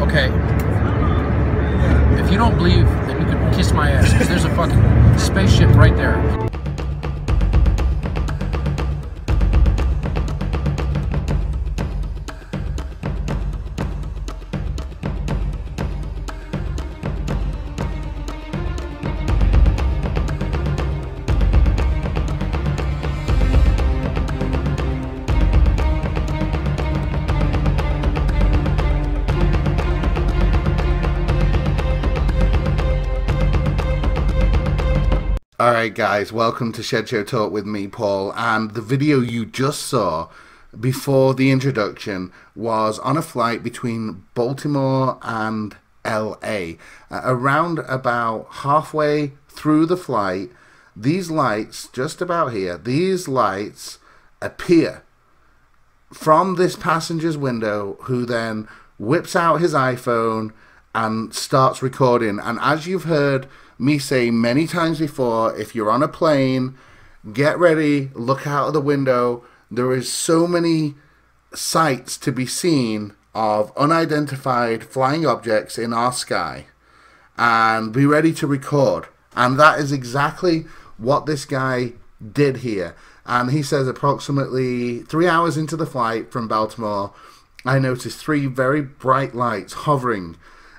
Okay. If you don't believe, then you can kiss my ass, because there's a fucking spaceship right there. Alright guys, welcome to Shed Show Talk with me, Paul, and the video you just saw before the introduction was on a flight between Baltimore and LA. Around about halfway through the flight, these lights, just about here, these lights appear from this passenger's window, who then whips out his iPhone and starts recording. And as you've heard me say many times before, if you're on a plane, get ready, look out of the window. There is so many sights to be seen of unidentified flying objects in our sky, and be ready to record. And that is exactly what this guy did here. And he says approximately 3 hours into the flight from Baltimore, I noticed 3 very bright lights hovering,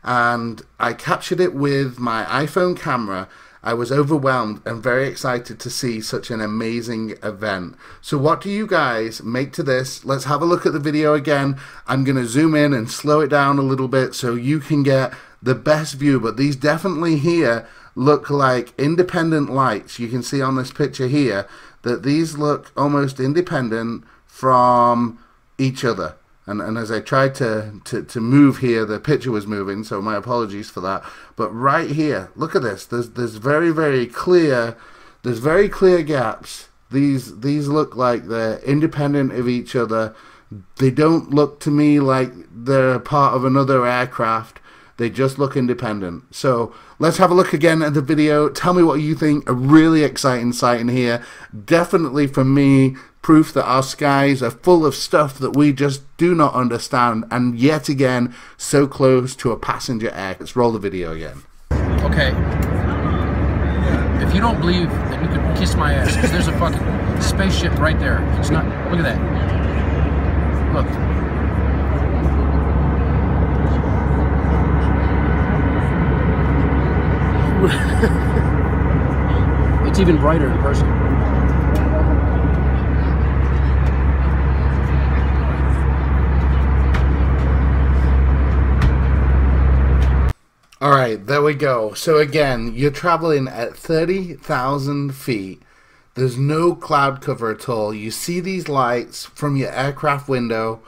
and I captured it with my iPhone camera. I was overwhelmed and very excited to see such an amazing event. So what do you guys make to this? Let's have a look at the video again. I'm going to zoom in and slow it down a little bit so you can get the best view. But these definitely here look like independent lights. You can see on this picture here that these look almost independent from each other. And as I tried to move here, the picture was moving, so my apologies for that. But right here, look at this. There's very clear gaps. These look like they're independent of each other. They don't look to me like they're part of another aircraft. They just look independent. So let's have a look again at the video. Tell me what you think. A really exciting sighting here. Definitely for me, proof that our skies are full of stuff that we just do not understand, and yet again so close to a passenger air. Let's roll the video again. Okay. If you don't believe, then you can kiss my ass, because there's a fucking spaceship right there. It's not. Look at that. Look. It's even brighter in person. Alright, there we go. So again, you're traveling at 30,000 feet. There's no cloud cover at all. You see these lights from your aircraft window,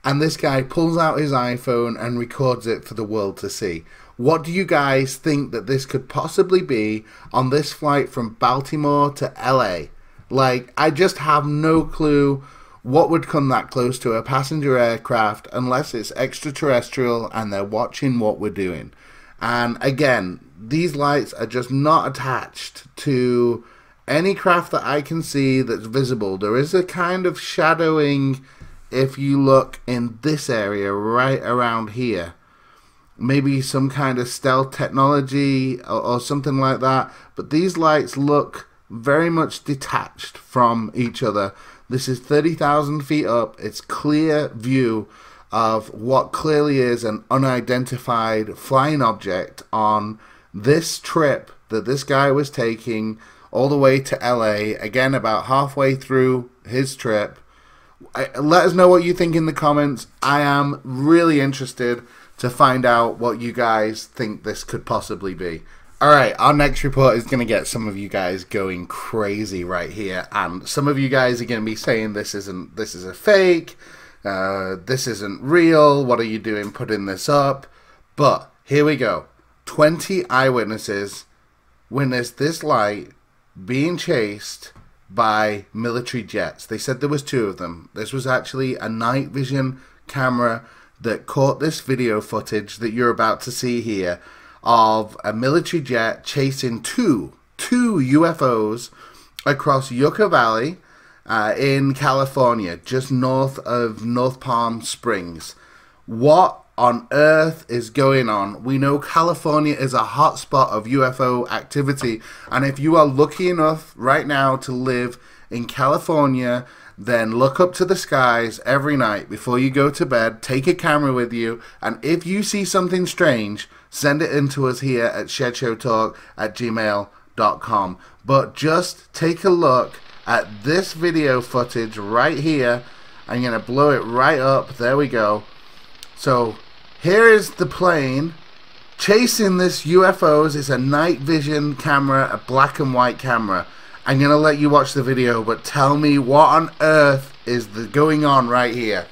and this guy pulls out his iPhone and records it for the world to see. What do you guys think that this could possibly be on this flight from Baltimore to LA? Like, I just have no clue what would come that close to a passenger aircraft unless it's extraterrestrial and they're watching what we're doing. And again, these lights are just not attached to any craft that I can see that's visible. There is a kind of shadowing if you look in this area right around here. Maybe some kind of stealth technology or something like that. But these lights look very much detached from each other. This is 30,000 feet up. It's clear view of what clearly is an unidentified flying object on this trip that this guy was taking all the way to LA. Again, about halfway through his trip. Let us know what you think in the comments. I am really interested to find out what you guys think this could possibly be. Alright, our next report is going to get some of you guys going crazy right here. And some of you guys are going to be saying this is a fake. This isn't real. What are you doing putting this up? But here we go. 20 eyewitnesses witnessed this light being chased by military jets. They said there was 2 of them. This was actually a night vision camera that caught this video footage that you're about to see here of a military jet chasing two UFOs across Yucca Valley in California, just north of North Palm Springs. What on earth is going on? We know California is a hotspot of UFO activity, and if you are lucky enough right now to live in California, then look up to the skies every night before you go to bed, take a camera with you, and if you see something strange, send it in to us here at shedshowtalk@gmail.com. But just take a look at this video footage right here. I'm going to blow it right up. There we go. So here is the plane chasing this UFOs. It's a night vision camera, a black and white camera. I'm going to let you watch the video, but tell me what on earth is going on right here.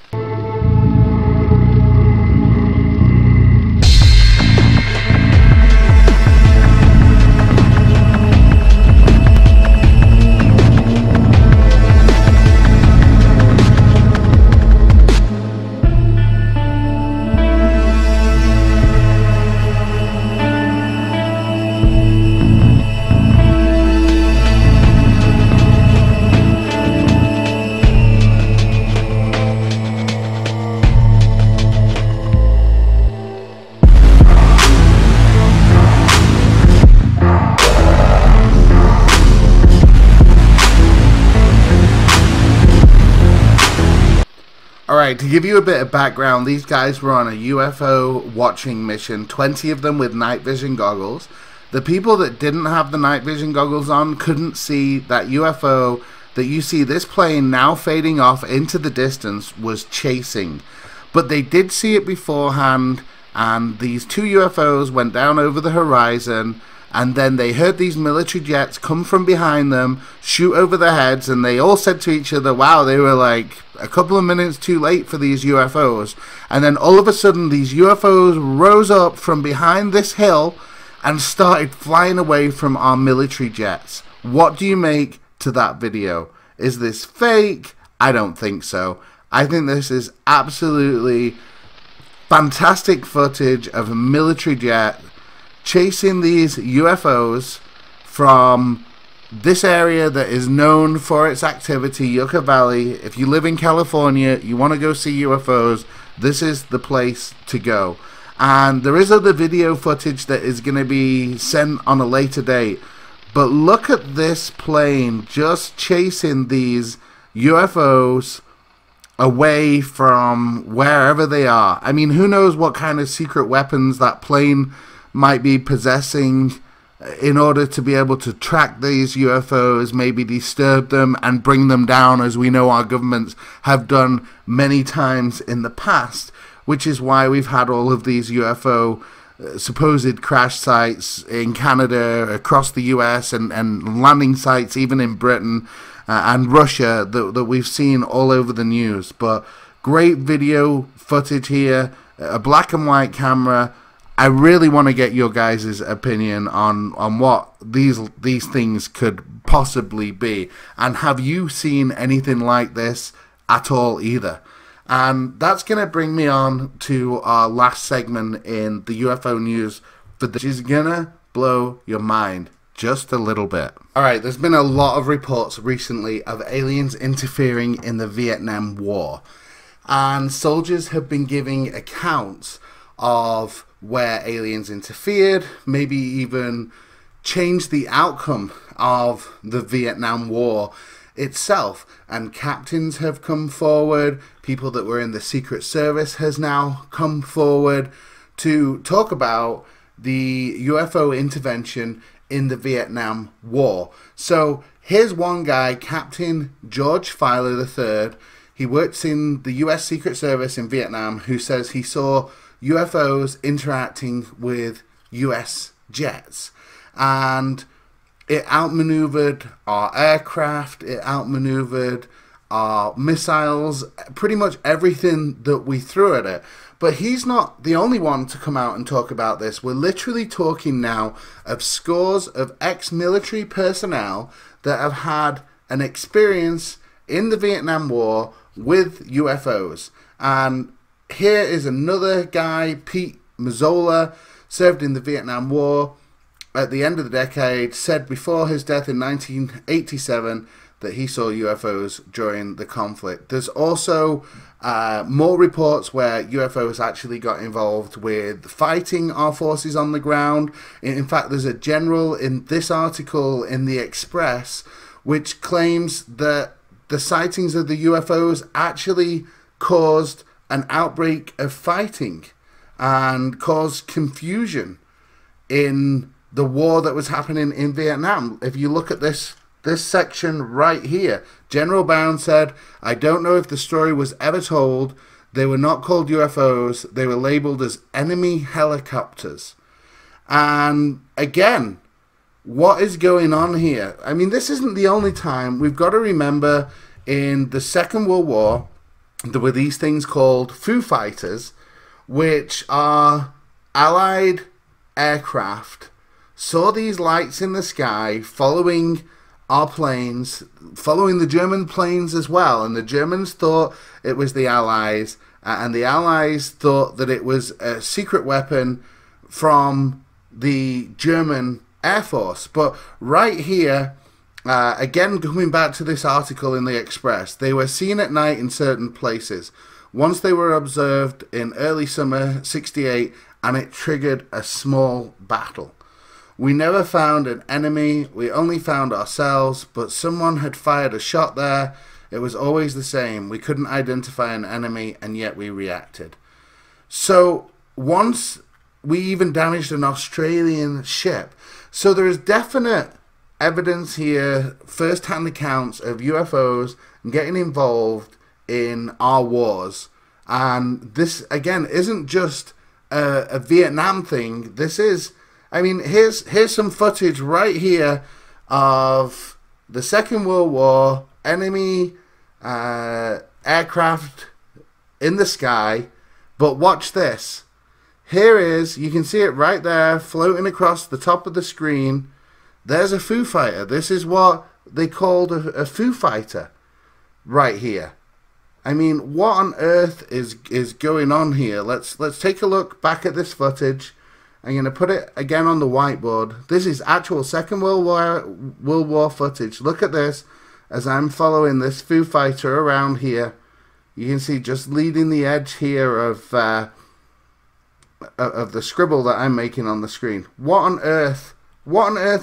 Alright, to give you a bit of background, these guys were on a UFO watching mission, 20 of them with night vision goggles. The people that didn't have the night vision goggles on couldn't see that UFO that you see this plane now fading off into the distance was chasing. But they did see it beforehand, and these two UFOs went down over the horizon, and then they heard these military jets come from behind them, shoot over their heads, and they all said to each other, wow, they were like a couple of minutes too late for these UFOs. And then all of a sudden these UFOs rose up from behind this hill and started flying away from our military jets. What do you make to that video? Is this fake? I don't think so. I think this is absolutely fantastic footage of a military jet chasing these UFOs from this area that is known for its activity, Yucca Valley. If you live in California, you want to go see UFOs, this is the place to go. And there is other video footage that is going to be sent on a later date. But look at this plane just chasing these UFOs away from wherever they are. I mean, who knows what kind of secret weapons that plane might be possessing in order to be able to track these UFOs, maybe disturb them and bring them down, as we know our governments have done many times in the past, which is why we've had all of these UFO supposed crash sites in Canada, across the US, and landing sites even in Britain and Russia that we've seen all over the news. But great video footage here, a black and white camera. I really want to get your guys' opinion on what these things could possibly be. And have you seen anything like this at all either? And that's going to bring me on to our last segment in the UFO news, which is going to blow your mind just a little bit. Alright, there's been a lot of reports recently of aliens interfering in the Vietnam War. And soldiers have been giving accounts of where aliens interfered, maybe even changed the outcome of the Vietnam War itself. And captains have come forward, people that were in the Secret Service has now come forward to talk about the UFO intervention in the Vietnam War. So here's one guy, Captain George Filer III. He works in the US Secret Service in Vietnam, who says he saw UFOs interacting with US jets, and it outmaneuvered our aircraft, it outmaneuvered our missiles, pretty much everything that we threw at it. But he's not the only one to come out and talk about this. We're literally talking now of scores of ex-military personnel that have had an experience in the Vietnam War with UFOs. And here is another guy, Pete Mazzola, served in the Vietnam War at the end of the decade, said before his death in 1987 that he saw UFOs during the conflict. There's also more reports where UFOs actually got involved with fighting our forces on the ground. In fact, there's a general in this article in the Express which claims that the sightings of the UFOs actually caused an outbreak of fighting and caused confusion in the war that was happening in Vietnam. If you look at this section right here, General Bound said, "I don't know if the story was ever told. They were not called UFOs. They were labeled as enemy helicopters." And again, what is going on here? I mean, this isn't the only time. We've got to remember in the Second World War, there were these things called Foo Fighters, which are Allied aircraft, saw these lights in the sky following our planes, following the German planes as well. And the Germans thought it was the Allies, and the Allies thought that it was a secret weapon from the German Air Force. But right here, again, coming back to this article in the Express, they were seen at night in certain places. Once they were observed in early summer '68, and it triggered a small battle. We never found an enemy, we only found ourselves, but someone had fired a shot there. It was always the same. We couldn't identify an enemy, and yet we reacted. So once we even damaged an Australian ship. So there is definite evidence here, first-hand accounts of UFOs getting involved in our wars. And this, again, isn't just a Vietnam thing. This is, I mean, here's some footage right here of the Second World War, enemy aircraft in the sky. But watch this. Here is, you can see it right there, floating across the top of the screen. There's a Foo Fighter. This is what they called a Foo Fighter right here. I mean, what on earth is going on here? Let's take a look back at this footage. I'm going to put it again on the whiteboard. This is actual Second World War footage. Look at this as I'm following this Foo Fighter around here. You can see just leading the edge here of the scribble that I'm making on the screen. What on earth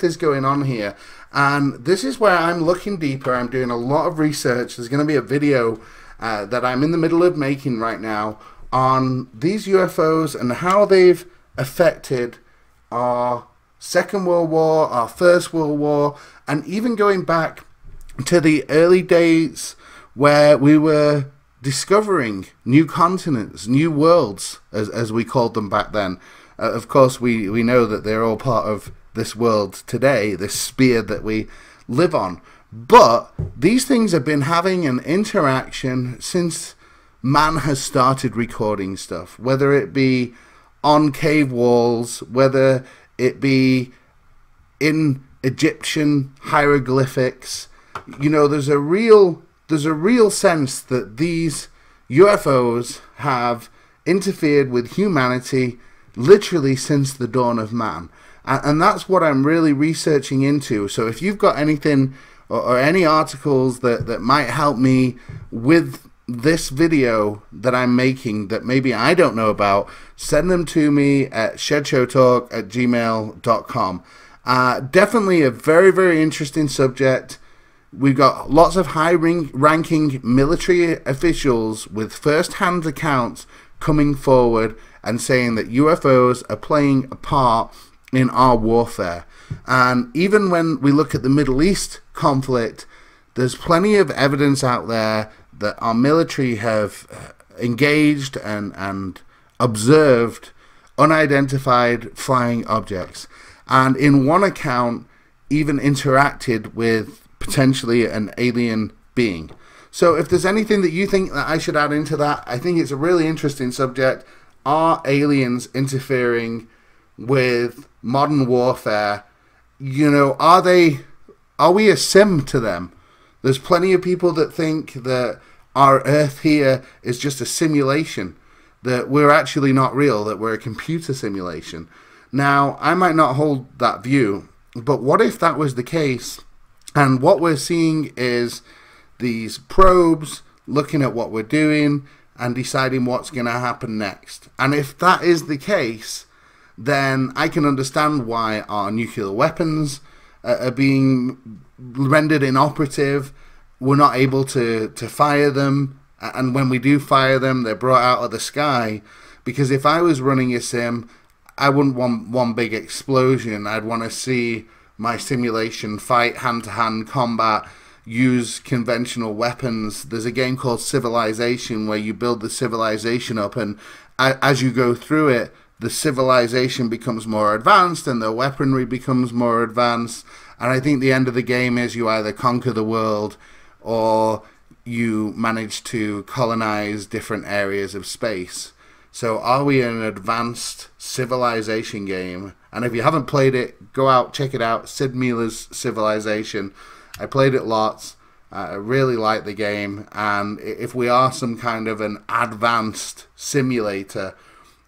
is going on here? And this is where I'm looking deeper. I'm doing a lot of research. There's going to be a video that I'm in the middle of making right now on these UFOs and how they've affected our Second World War, our First World War, and even going back to the early days where we were discovering new continents, new worlds, as we called them back then. Of course, we know that they're all part of this world today, this sphere that we live on. But these things have been having an interaction since man has started recording stuff, whether it be on cave walls, whether it be in Egyptian hieroglyphics. You know, there's a real sense that these UFOs have interfered with humanity literally since the dawn of man. And that's what I'm really researching into. So if you've got anything or any articles that might help me with this video that I'm making that maybe I don't know about, send them to me at shedshowtalk@gmail.com. Definitely a very, very interesting subject. We've got lots of high-ranking military officials with first-hand accounts coming forward and saying that UFOs are playing a part in our warfare. And even when we look at the Middle East conflict, there's plenty of evidence out there that our military have engaged and observed unidentified flying objects. And in one account, even interacted with potentially an alien being. So if there's anything that you think that I should add into that, I think it's a really interesting subject. Are aliens interfering with modern warfare? You know, are we a sim to them? There's plenty of people that think that our Earth here is just a simulation, that we're actually not real, that we're a computer simulation. Now, I might not hold that view, but what if that was the case And what we're seeing is these probes looking at what we're doing and deciding what's going to happen next. And if that is the case, then I can understand why our nuclear weapons are being rendered inoperative. We're not able to fire them, and when we do fire them, they're brought out of the sky. Because if I was running a sim, I wouldn't want one big explosion. I'd want to see my simulation fight hand-to-hand combat, use conventional weapons. There's a game called Civilization where you build the civilization up, and as you go through it, the civilization becomes more advanced and the weaponry becomes more advanced. And I think the end of the game is you either conquer the world or you manage to colonize different areas of space. So are we in an advanced civilization game? And if you haven't played it, go out, check it out. Sid Meier's Civilization. I played it lots. I really like the game. And if we are some kind of an advanced simulator,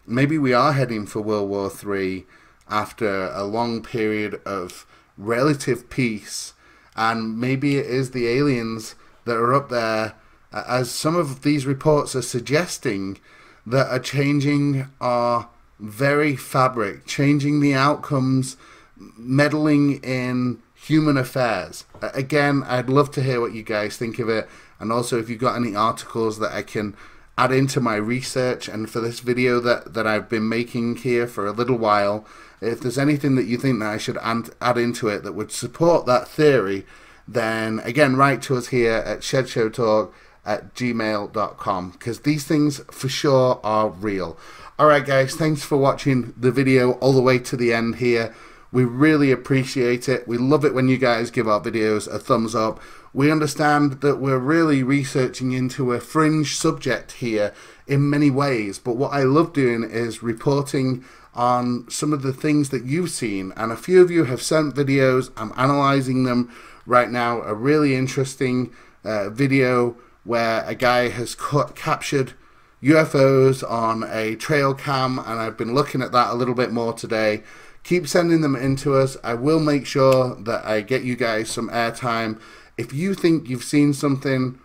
maybe we are heading for World War III after a long period of relative peace. And maybe it is the aliens that are up there, as some of these reports are suggesting, that are changing our very fabric, changing the outcomes, meddling in human affairs. Again, I'd love to hear what you guys think of it, and also if you've got any articles that I can add into my research and for this video that I've been making here for a little while. If there's anything that you think that I should add into it that would support that theory, then again, write to us here at shedshowtalk@gmail.com, because these things for sure are real. Alright guys, thanks for watching the video all the way to the end here. We really appreciate it. We love it when you guys give our videos a thumbs up. We understand that we're really researching into a fringe subject here in many ways, but what I love doing is reporting on some of the things that you've seen, and a few of you have sent videos. I'm analyzing them right now. A really interesting video where a guy has captured UFOs on a trail cam, and I've been looking at that a little bit more today. Keep sending them in to us. I will make sure that I get you guys some airtime. If you think you've seen something,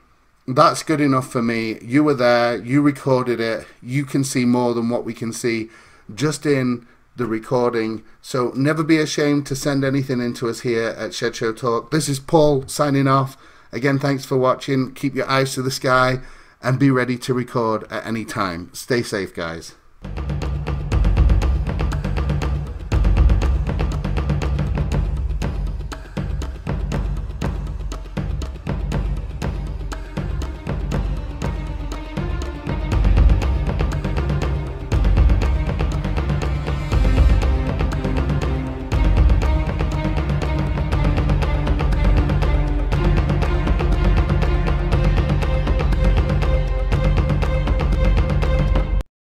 that's good enough for me. You were there, you recorded it, you can see more than what we can see just in the recording. So never be ashamed to send anything in to us here at Shed Show Talk. This is Paul signing off. Again, thanks for watching. Keep your eyes to the sky and be ready to record at any time. Stay safe, guys.